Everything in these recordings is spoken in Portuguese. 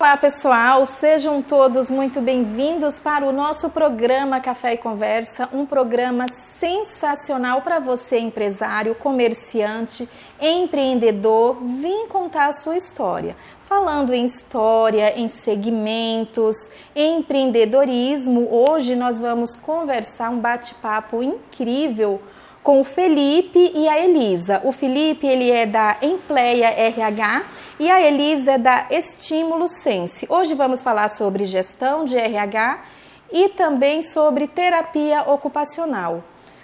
Olá pessoal, sejam todos muito bem-vindos para o nosso programa Café e Conversa, um programa sensacional para você empresário, comerciante, empreendedor, vim contar a sua história. Falando em história, em segmentos, em empreendedorismo, hoje nós vamos conversar um bate-papo incrível com o Felipe e a Elisa. O Felipe, ele é da Empleia RH e a Elisa é da Estímulo Sense. Hoje vamos falar sobre gestão de RH e também sobre terapia ocupacional.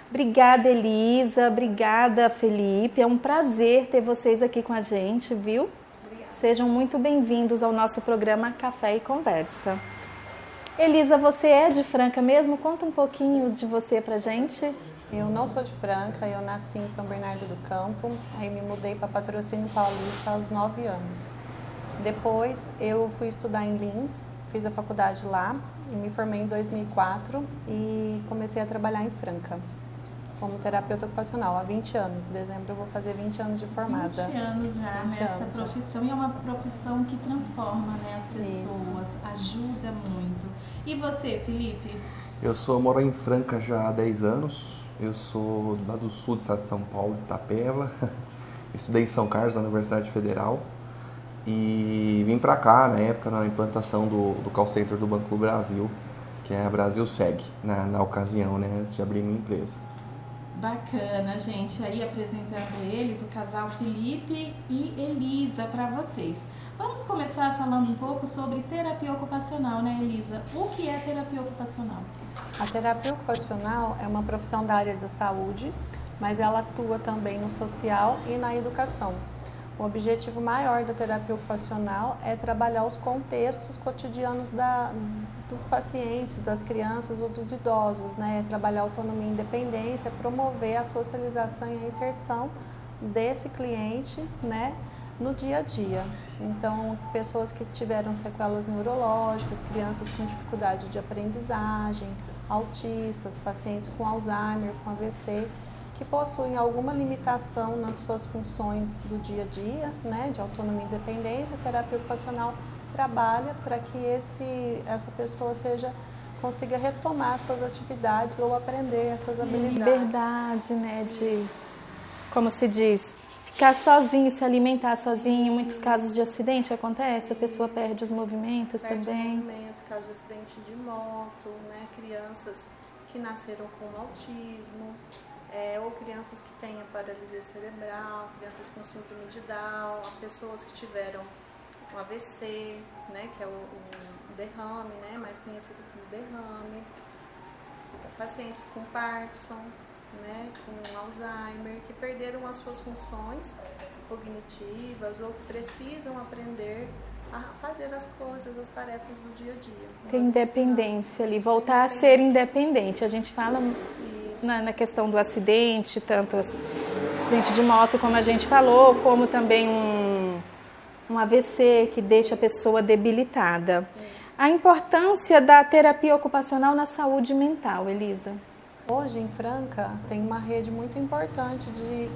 Obrigada, Elisa. Obrigada, Felipe. É um prazer ter vocês aqui com a gente, viu? Obrigada. Sejam muito bem-vindos ao nosso programa Café e Conversa. Elisa, você é de Franca mesmo? Conta um pouquinho de você pra gente. Eu não sou de Franca, eu nasci em São Bernardo do Campo, aí me mudei para Patrocínio Paulista aos 9 anos. Depois eu fui estudar em Lins, fiz a faculdade lá, e me formei em 2004 e comecei a trabalhar em Franca como terapeuta ocupacional há 20 anos. Em dezembro eu vou fazer 20 anos de formada. 20 anos já 20 nessa anos profissão, e é uma profissão que transforma, né, as pessoas, ajuda muito. E você, Felipe? Eu moro em Franca já há 10 anos. Eu sou lá do sul do estado de São Paulo, Itapeva. Estudei em São Carlos, na Universidade Federal. E vim para cá, na época, na implantação do call center do Banco do Brasil, que é a Brasil Seg, na ocasião, né, antes de abrir minha empresa. Bacana, gente. Aí apresentando eles, o casal Felipe e Elisa, para vocês. Vamos começar falando um pouco sobre terapia ocupacional, né, Elisa? O que é terapia ocupacional? A terapia ocupacional é uma profissão da área da saúde, mas ela atua também no social e na educação. O objetivo maior da terapia ocupacional é trabalhar os contextos cotidianos dos pacientes, das crianças ou dos idosos, né? Trabalhar autonomia e independência, promover a socialização e a inserção desse cliente, né, no dia a dia. Então, pessoas que tiveram sequelas neurológicas, crianças com dificuldade de aprendizagem, autistas, pacientes com Alzheimer, com AVC, que possuem alguma limitação nas suas funções do dia a dia, né, de autonomia e independência, a terapia ocupacional trabalha para que essa pessoa consiga retomar suas atividades ou aprender essas habilidades. Liberdade, né, como se diz, ficar sozinho, se alimentar sozinho. Em muitos casos de acidente acontece, a pessoa perde os movimentos também. Perde o movimento, caso de acidente de moto, né, crianças que nasceram com autismo, ou crianças que têm paralisia cerebral, crianças com síndrome de Down, pessoas que tiveram um AVC, né, que é o derrame, né, mais conhecido como derrame, pacientes com Parkinson, né, com Alzheimer, que perderam as suas funções cognitivas ou precisam aprender a fazer as coisas, as tarefas do dia a dia. Tem independência ali, voltar a ser independente. A gente fala na questão do acidente, tanto acidente de moto, como a gente falou, como também um AVC que deixa a pessoa debilitada. Isso. A importância da terapia ocupacional na saúde mental, Elisa. Hoje, em Franca, tem uma rede muito importante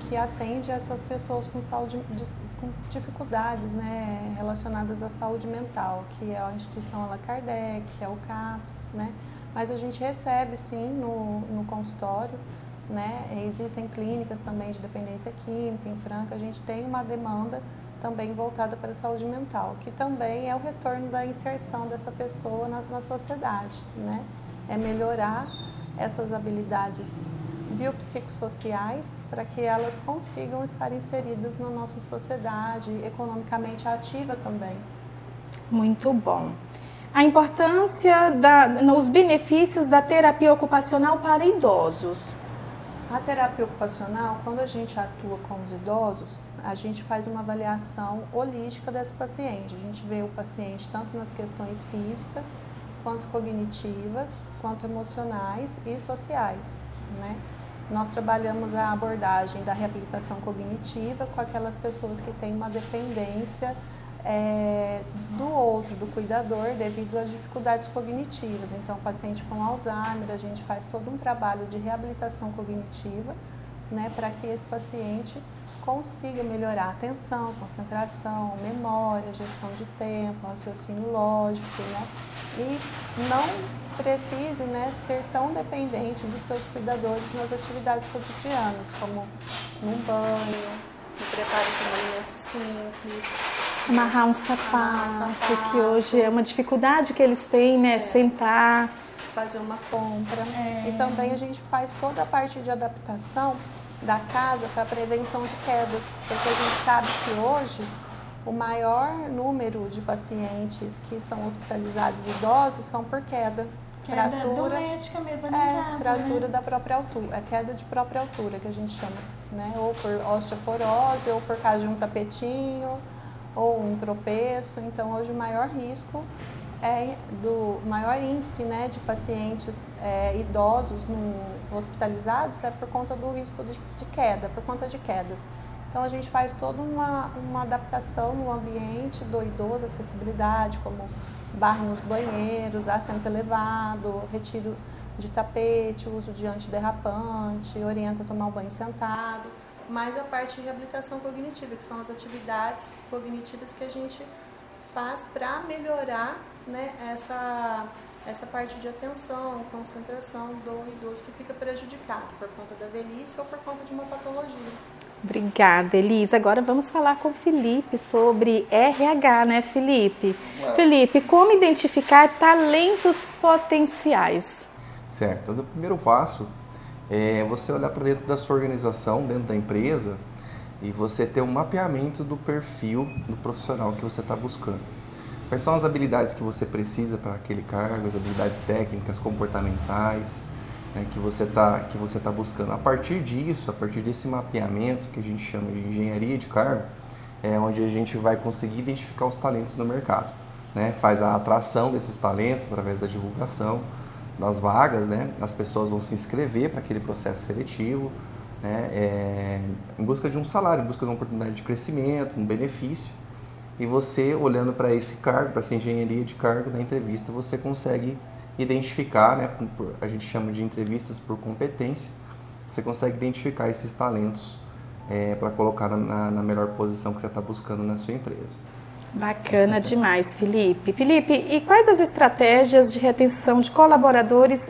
que atende essas pessoas com dificuldades, né, relacionadas à saúde mental, que é a instituição Allan Kardec, que é o CAPS, né? Mas a gente recebe, sim, no consultório, né? Existem clínicas também de dependência química em Franca. A gente tem uma demanda também voltada para a saúde mental, que também é o retorno da inserção dessa pessoa na sociedade, né? É melhorar essas habilidades biopsicossociais para que elas consigam estar inseridas na nossa sociedade, economicamente ativa também. Muito bom. A importância, os benefícios da terapia ocupacional para idosos. A terapia ocupacional, quando a gente atua com os idosos, a gente faz uma avaliação holística desse paciente. A gente vê o paciente tanto nas questões físicas, quanto cognitivas, quanto emocionais e sociais, né? Nós trabalhamos a abordagem da reabilitação cognitiva com aquelas pessoas que têm uma dependência do outro, do cuidador, devido às dificuldades cognitivas. Então, paciente com Alzheimer, a gente faz todo um trabalho de reabilitação cognitiva, né, para que esse paciente consiga melhorar a atenção, concentração, memória, gestão de tempo, raciocínio lógico, né, e não precise, né, ser tão dependente dos seus cuidadores nas atividades cotidianas, como num banho, no preparo de um alimento simples. Amarrar um sapato, que hoje é uma dificuldade que eles têm, né? Sentar. Fazer uma compra. E também a gente faz toda a parte de adaptação da casa para prevenção de quedas, porque a gente sabe que hoje o maior número de pacientes que são hospitalizados idosos são por queda. Queda doméstica mesmo ali em casa, fratura né? da própria altura, queda de própria altura que a gente chama, né? Ou por osteoporose, ou por causa de um tapetinho, ou um tropeço. Então hoje o maior risco maior índice, né, de pacientes idosos hospitalizados é por conta do risco de queda, por conta de quedas. Então a gente faz toda uma adaptação no ambiente do idoso, acessibilidade, como barra nos banheiros, assento elevado, retiro de tapete, uso de antiderrapante, orienta a tomar um banho sentado, mais a parte de reabilitação cognitiva, que são as atividades cognitivas que a gente faz para melhorar, né, essa parte de atenção e concentração do idoso que fica prejudicado por conta da velhice ou por conta de uma patologia. Obrigada, Elisa. Agora vamos falar com o Felipe sobre RH, né, Felipe? Felipe, como identificar talentos potenciais? Certo. O primeiro passo é você olhar para dentro da sua organização, dentro da empresa, e você ter um mapeamento do perfil do profissional que você está buscando. Quais são as habilidades que você precisa para aquele cargo, as habilidades técnicas, comportamentais, né, que você tá buscando. A partir disso, a partir desse mapeamento que a gente chama de engenharia de cargo, é onde a gente vai conseguir identificar os talentos no mercado, né? Faz a atração desses talentos através da divulgação das vagas, né? As pessoas vão se inscrever para aquele processo seletivo, né? Em busca de um salário, em busca de uma oportunidade de crescimento, um benefício. E você, olhando para esse cargo, para essa engenharia de cargo, na entrevista você consegue identificar, né? A gente chama de entrevistas por competência, você consegue identificar esses talentos para colocar na melhor posição que você está buscando na sua empresa. Bacana demais, Felipe. Felipe, e quais as estratégias de retenção de colaboradores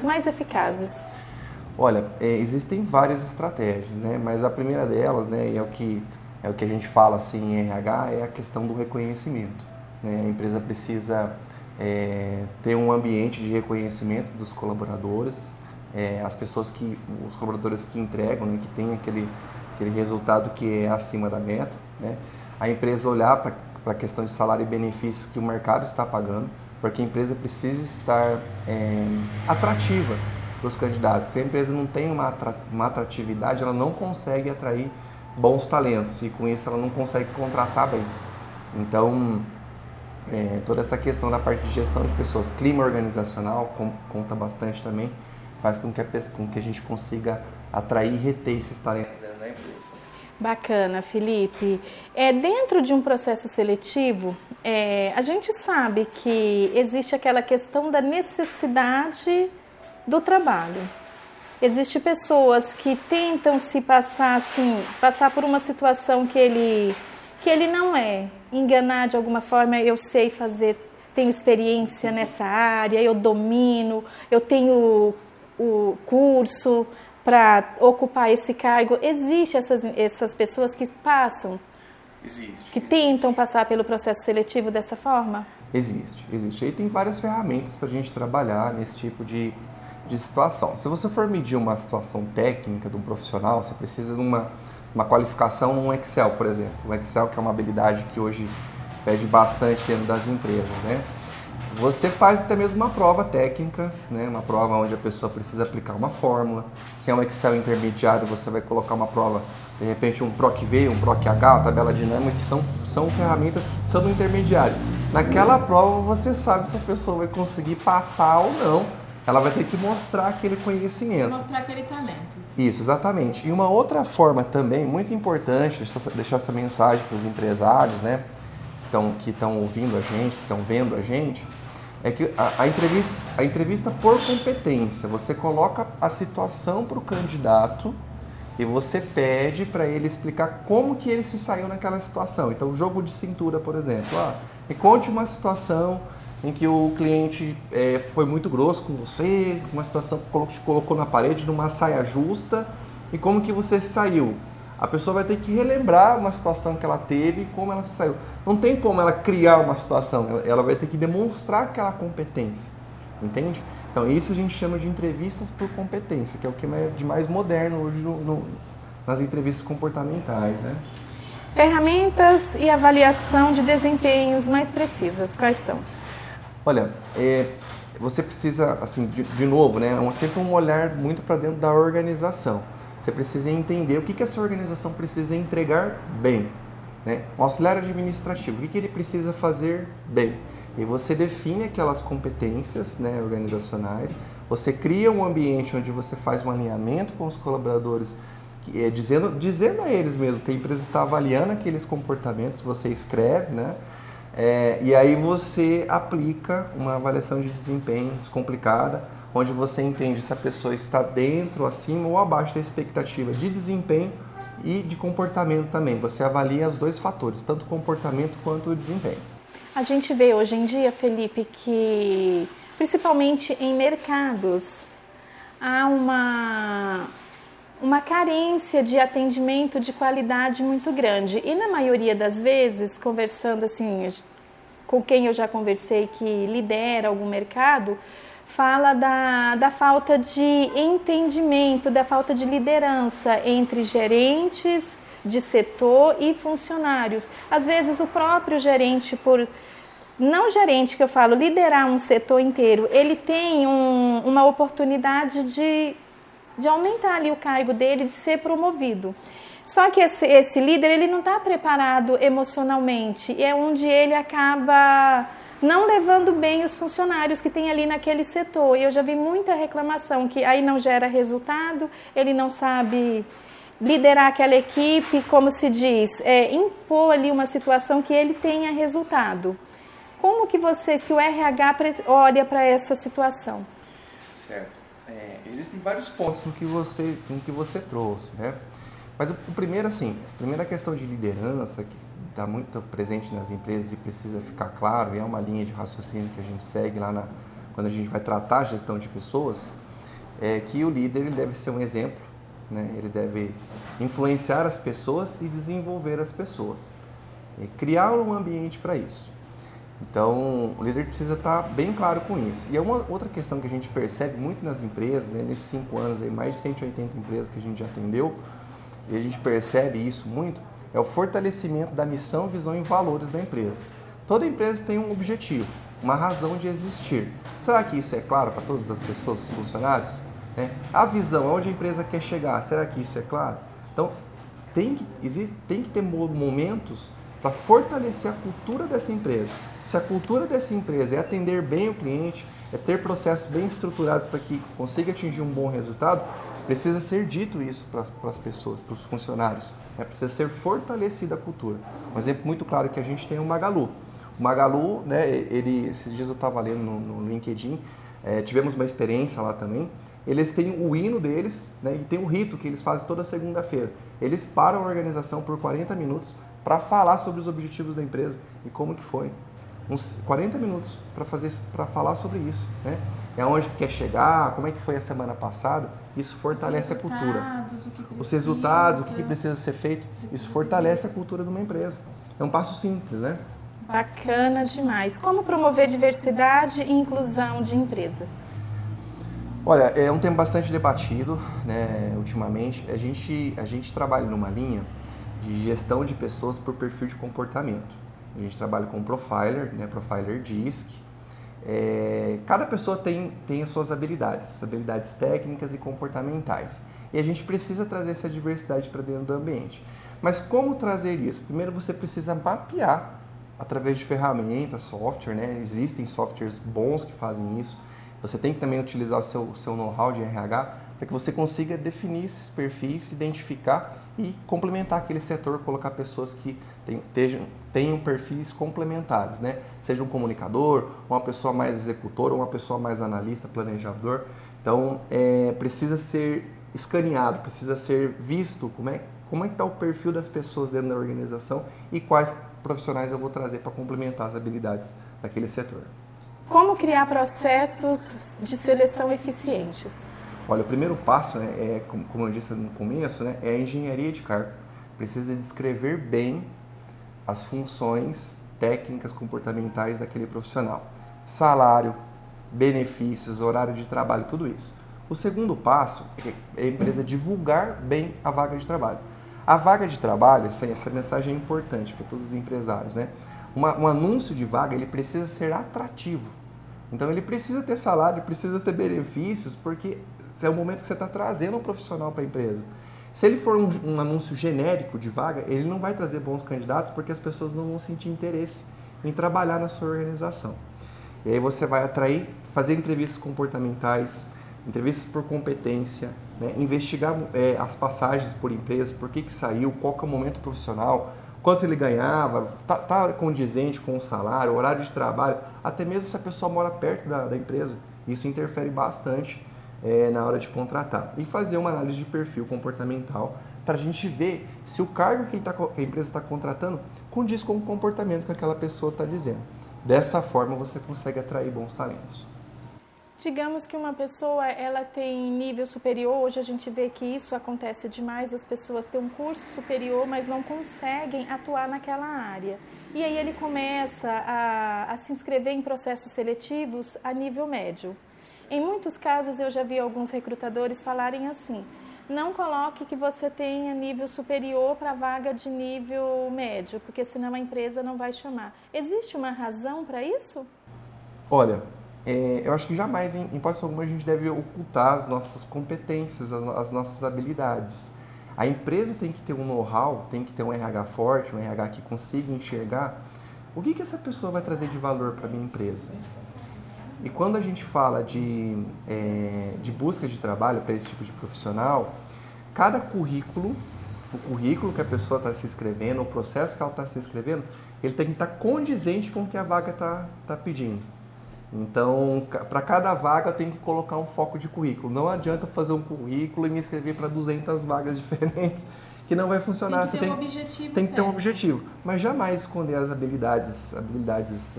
mais eficazes? Olha, existem várias estratégias, né? Mas a primeira delas, né, é o que a gente fala assim em RH, é a questão do reconhecimento, né? A empresa precisa ter um ambiente de reconhecimento dos colaboradores, os colaboradores que entregam, né, que tem aquele resultado que é acima da meta, né? A empresa olhar para a questão de salário e benefícios que o mercado está pagando, porque a empresa precisa estar atrativa para os candidatos. Se a empresa não tem uma atratividade, ela não consegue atrair bons talentos e com isso ela não consegue contratar bem. Então, toda essa questão da parte de gestão de pessoas, clima organizacional conta bastante também, faz com que a gente consiga atrair e reter esses talentos dentro da empresa. Bacana, Felipe. Dentro de um processo seletivo, a gente sabe que existe aquela questão da necessidade do trabalho. Existem pessoas que tentam se passar por uma situação que ele não enganar de alguma forma. Eu sei fazer, tenho experiência nessa área, eu domino, eu tenho o curso para ocupar esse cargo. Existem essas pessoas que passam, que tentam passar pelo processo seletivo dessa forma? Existe. E tem várias ferramentas para a gente trabalhar nesse tipo de situação. Se você for medir uma situação técnica de um profissional, você precisa de uma qualificação no Excel, por exemplo. O Excel, que é uma habilidade que hoje pede bastante dentro das empresas, né? Você faz até mesmo uma prova técnica, né? Uma prova onde a pessoa precisa aplicar uma fórmula. Se é um Excel intermediário, você vai colocar uma prova, de repente um PROC-V, um PROC-H, uma tabela dinâmica, que são ferramentas que são do intermediário. Naquela prova você sabe se a pessoa vai conseguir passar ou não. Ela vai ter que mostrar aquele conhecimento. Mostrar aquele talento. Isso, exatamente. E uma outra forma também, muito importante, deixar essa mensagem para os empresários, né, que estão ouvindo a gente, que estão vendo a gente, é que a entrevista por competência, você coloca a situação para o candidato e você pede para ele explicar como que ele se saiu naquela situação. Então, jogo de cintura, por exemplo. Me conte uma situação em que o cliente foi muito grosso com você, uma situação que te colocou na parede numa saia justa, e como que você se saiu. A pessoa vai ter que relembrar uma situação que ela teve e como ela se saiu. Não tem como ela criar uma situação, ela vai ter que demonstrar aquela competência, entende? Então isso a gente chama de entrevistas por competência, que é o que é de mais moderno hoje nas entrevistas comportamentais, né? Ferramentas e avaliação de desempenhos mais precisas, quais são? Olha, você precisa, assim, de novo, né, sempre um olhar muito para dentro da organização. Você precisa entender o que essa organização precisa entregar bem, né? O auxiliar administrativo, o que ele precisa fazer bem. E você define aquelas competências, né, organizacionais, você cria um ambiente onde você faz um alinhamento com os colaboradores, dizendo a eles mesmo que a empresa está avaliando aqueles comportamentos, você escreve, né? E aí você aplica uma avaliação de desempenho descomplicada, onde você entende se a pessoa está dentro, acima ou abaixo da expectativa de desempenho e de comportamento também. Você avalia os dois fatores, tanto o comportamento quanto o desempenho. A gente vê hoje em dia, Felipe, que principalmente em mercados há uma carência de atendimento de qualidade muito grande. E na maioria das vezes, conversando assim, com quem eu já conversei que lidera algum mercado, fala da falta de entendimento, da falta de liderança entre gerentes de setor e funcionários. Às vezes o próprio gerente, não gerente que eu falo, liderar um setor inteiro, ele tem uma oportunidade de aumentar ali o cargo dele, de ser promovido. Só que esse líder, ele não está preparado emocionalmente, e é onde ele acaba não levando bem os funcionários que tem ali naquele setor. E eu já vi muita reclamação que aí não gera resultado, ele não sabe liderar aquela equipe, como se diz, impor ali uma situação que ele tenha resultado. Como que o RH olha para essa situação? Certo. Existem vários pontos no que você trouxe, né? Mas o primeiro, assim, a primeira questão de liderança, que está muito presente nas empresas e precisa ficar claro, e é uma linha de raciocínio que a gente segue lá quando a gente vai tratar a gestão de pessoas, é que o líder ele deve ser um exemplo, né? Ele deve influenciar as pessoas e desenvolver as pessoas, e criar um ambiente para isso. Então, o líder precisa estar bem claro com isso. E é uma outra questão que a gente percebe muito nas empresas, né? Nesses 5 anos, aí, mais de 180 empresas que a gente já atendeu, e a gente percebe isso muito, é o fortalecimento da missão, visão e valores da empresa. Toda empresa tem um objetivo, uma razão de existir. Será que isso é claro para todas as pessoas, os funcionários? A visão, aonde a empresa quer chegar, será que isso é claro? Então, tem que ter momentos para fortalecer a cultura dessa empresa. Se a cultura dessa empresa é atender bem o cliente, é ter processos bem estruturados para que consiga atingir um bom resultado, precisa ser dito isso para as pessoas, para os funcionários. Precisa ser fortalecida a cultura. Um exemplo muito claro que a gente tem é o Magalu. O Magalu, né, esses dias eu estava lendo no LinkedIn, tivemos uma experiência lá também. Eles têm o hino deles, né, e tem o rito que eles fazem toda segunda-feira. Eles param a organização por 40 minutos para falar sobre os objetivos da empresa e como que foi. Uns 40 minutos para falar sobre isso, né? Onde quer chegar, como é que foi a semana passada. Isso fortalece a cultura. Os resultados, o que precisa ser feito, isso fortalece a cultura de uma empresa. É um passo simples, né? Bacana demais. Como promover diversidade e inclusão de empresa? Olha, é um tema bastante debatido, né, ultimamente. A gente trabalha numa linha de gestão de pessoas por perfil de comportamento. A gente trabalha com profiler, né, profiler DISC. Cada pessoa tem as suas habilidades técnicas e comportamentais. E a gente precisa trazer essa diversidade para dentro do ambiente. Mas como trazer isso? Primeiro você precisa mapear através de ferramentas, software, né? Existem softwares bons que fazem isso. Você tem que também utilizar o seu know-how de RH para que você consiga definir esses perfis, identificar e complementar aquele setor, colocar pessoas que tenham perfis complementares, né? Seja um comunicador, uma pessoa mais executora, uma pessoa mais analista, planejador. Então, precisa ser escaneado, precisa ser visto como é que está o perfil das pessoas dentro da organização e quais profissionais eu vou trazer para complementar as habilidades daquele setor. Como criar processos de seleção eficientes? Olha, o primeiro passo, né, como eu disse no começo, né, é a engenharia de cargo. Precisa descrever bem as funções técnicas, comportamentais daquele profissional. Salário, benefícios, horário de trabalho, tudo isso. O segundo passo é a empresa divulgar bem a vaga de trabalho. A vaga de trabalho, essa mensagem é importante para todos os empresários, né? Um anúncio de vaga, ele precisa ser atrativo. Então, ele precisa ter salário, precisa ter benefícios, porque é o momento que você está trazendo um profissional para a empresa. Se ele for um anúncio genérico de vaga, ele não vai trazer bons candidatos, porque as pessoas não vão sentir interesse em trabalhar na sua organização. E aí você vai atrair, fazer entrevistas comportamentais, entrevistas por competência, né? Investigar as passagens por empresa, por que saiu, qual que é o momento profissional, quanto ele ganhava, tá condizente com o salário, horário de trabalho, até mesmo se a pessoa mora perto da empresa. Isso interfere bastante na hora de contratar. E fazer uma análise de perfil comportamental para a gente ver se o cargo que a empresa está contratando condiz com o comportamento que aquela pessoa está dizendo. Dessa forma você consegue atrair bons talentos. Digamos que uma pessoa ela tem nível superior, hoje a gente vê que isso acontece demais, as pessoas têm um curso superior, mas não conseguem atuar naquela área. E aí ele começa a se inscrever em processos seletivos a nível médio. Em muitos casos eu já vi alguns recrutadores falarem assim, não coloque que você tenha nível superior para vaga de nível médio, porque senão a empresa não vai chamar. Existe uma razão para isso? Olha, eu acho que jamais, em hipótese alguma, a gente deve ocultar as nossas competências, as nossas habilidades. A empresa tem que ter um know-how, tem que ter um RH forte, um RH que consiga enxergar o que essa pessoa vai trazer de valor para a minha empresa. E quando a gente fala de busca de trabalho para esse tipo de profissional, cada currículo, o currículo que a pessoa está se inscrevendo, o processo que ela está se inscrevendo, ele tem que estar condizente com o que a vaga está pedindo. Então, para cada vaga eu tenho que colocar um foco de currículo. Não adianta fazer um currículo e me inscrever para 200 vagas diferentes, que não vai funcionar. Tem que ter um objetivo. Tem que ter um objetivo, mas jamais esconder as habilidades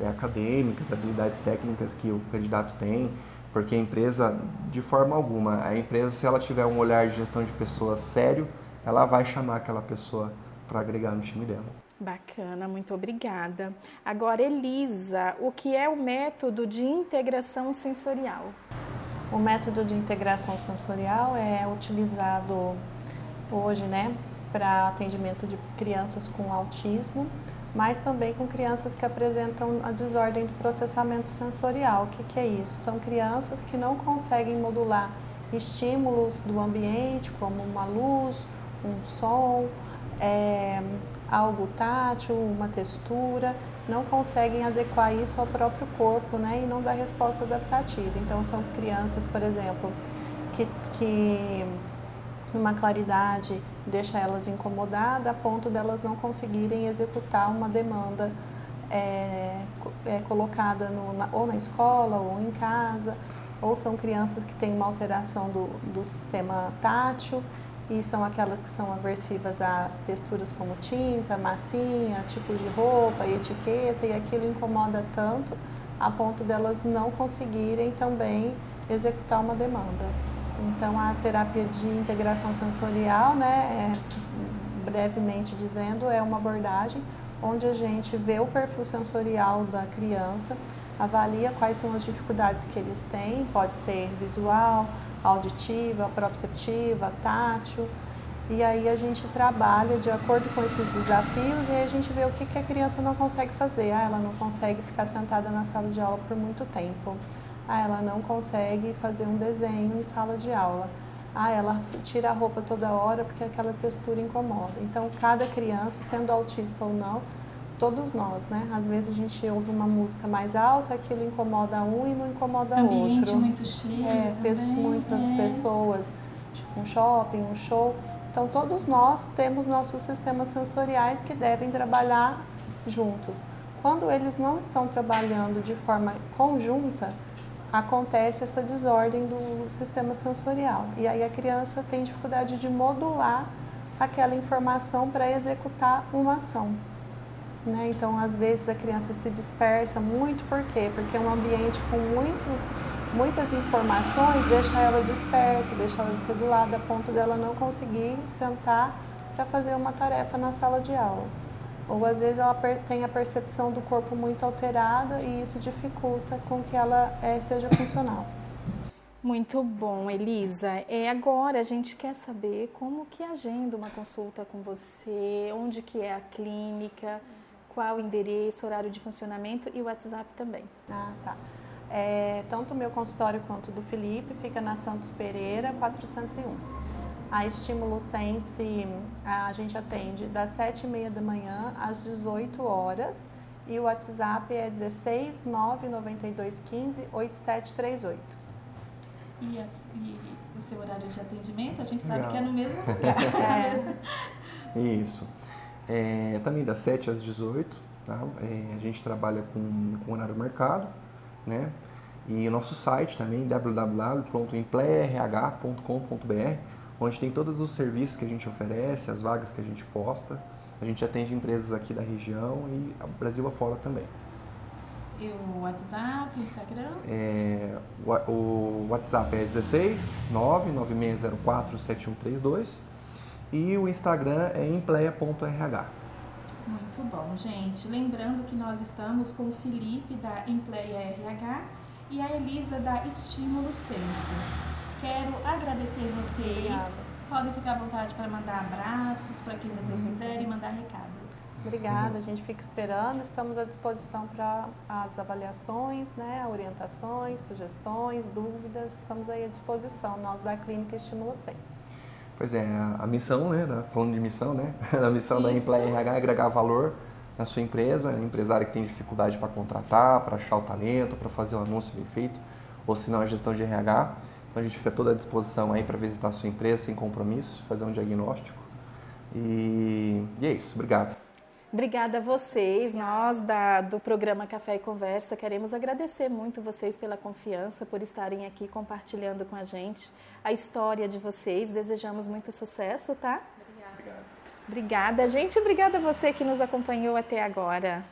acadêmicas, habilidades técnicas que o candidato tem, porque a empresa, de forma alguma, a empresa, se ela tiver um olhar de gestão de pessoas sério, ela vai chamar aquela pessoa para agregar no time dela. Bacana, muito obrigada. Agora, Elisa, o que é o método de integração sensorial? O método de integração sensorial é utilizado hoje, né, para atendimento de crianças com autismo, mas também com crianças que apresentam a desordem do processamento sensorial. O que é isso? São crianças que não conseguem modular estímulos do ambiente, como uma luz, um som, algo tátil, uma textura, não conseguem adequar isso ao próprio corpo, né, e não dá resposta adaptativa. Então, são crianças, por exemplo, que uma claridade deixa elas incomodadas a ponto delas não conseguirem executar uma demanda colocada ou na escola ou em casa, ou são crianças que têm uma alteração do sistema tátil, e são aquelas que são aversivas a texturas como tinta, massinha, tipos de roupa e etiqueta, e aquilo incomoda tanto a ponto delas não conseguirem também executar uma demanda. Então, a terapia de integração sensorial, né, brevemente dizendo, é uma abordagem onde a gente vê o perfil sensorial da criança, avalia quais são as dificuldades que eles têm, pode ser visual, auditiva, proprioceptiva, tátil, e aí a gente trabalha de acordo com esses desafios e aí a gente vê o que a criança não consegue fazer. Ela não consegue ficar sentada na sala de aula por muito tempo. Ela não consegue fazer um desenho em sala de aula. Ela tira a roupa toda hora porque aquela textura incomoda. Então, cada criança, sendo autista ou não, todos nós, né? Às vezes a gente ouve uma música mais alta, aquilo incomoda um e não incomoda ambiente outro. Muito cheio. Muitas pessoas, tipo um shopping, um show. Então, todos nós temos nossos sistemas sensoriais que devem trabalhar juntos. Quando eles não estão trabalhando de forma conjunta, acontece essa desordem do sistema sensorial. E aí a criança tem dificuldade de modular aquela informação para executar uma ação. Né? Então, às vezes, a criança se dispersa muito, por quê? Porque um ambiente com muitas informações deixa ela dispersa, deixa ela desregulada, a ponto dela não conseguir sentar para fazer uma tarefa na sala de aula. Ou, às vezes, ela tem a percepção do corpo muito alterada e isso dificulta com que ela seja funcional. Muito bom, Elisa. Agora a gente quer saber como que agenda uma consulta com você, onde que é a clínica, qual o endereço, horário de funcionamento e o WhatsApp também. Ah, tá. Tanto o meu consultório quanto o do Felipe fica na Santos Pereira, 401. A Estímulo Sense a gente atende das 7h30 da manhã às 18 horas e o WhatsApp é 16 992 15 8738. E o seu horário de atendimento, a gente sabe que é no mesmo lugar. Isso. Também das 7 às 18, tá? A gente trabalha com horário marcado, né? E o nosso site também, www.emplearh.com.br, onde tem todos os serviços que a gente oferece, as vagas que a gente posta. A gente atende empresas aqui da região e Brasil afora também. E o WhatsApp, Instagram? O WhatsApp é 16 99604 7132 e o Instagram é empleia.rh. Muito bom, gente. Lembrando que nós estamos com o Felipe da Empleia RH e a Elisa da Estímulo Sense. Quero agradecer vocês. Obrigada. Podem ficar à vontade para mandar abraços para quem vocês quiserem, mandar recados. Obrigada, a gente fica esperando, estamos à disposição para as avaliações, né, orientações, sugestões, dúvidas, estamos aí à disposição, nós da Clínica Estímulo Sense. Pois é, a missão, né, falando de missão, né, a missão da Empleia RH é agregar valor na sua empresa, empresário que tem dificuldade para contratar, para achar o talento, para fazer um anúncio bem feito, ou se não a gestão de RH. Então a gente fica toda à disposição aí para visitar a sua empresa sem compromisso, fazer um diagnóstico. E é isso, obrigado. Obrigada a vocês, nós do programa Café e Conversa queremos agradecer muito vocês pela confiança, por estarem aqui compartilhando com a gente a história de vocês, desejamos muito sucesso, tá? Obrigada. Obrigada, gente, obrigada a você que nos acompanhou até agora.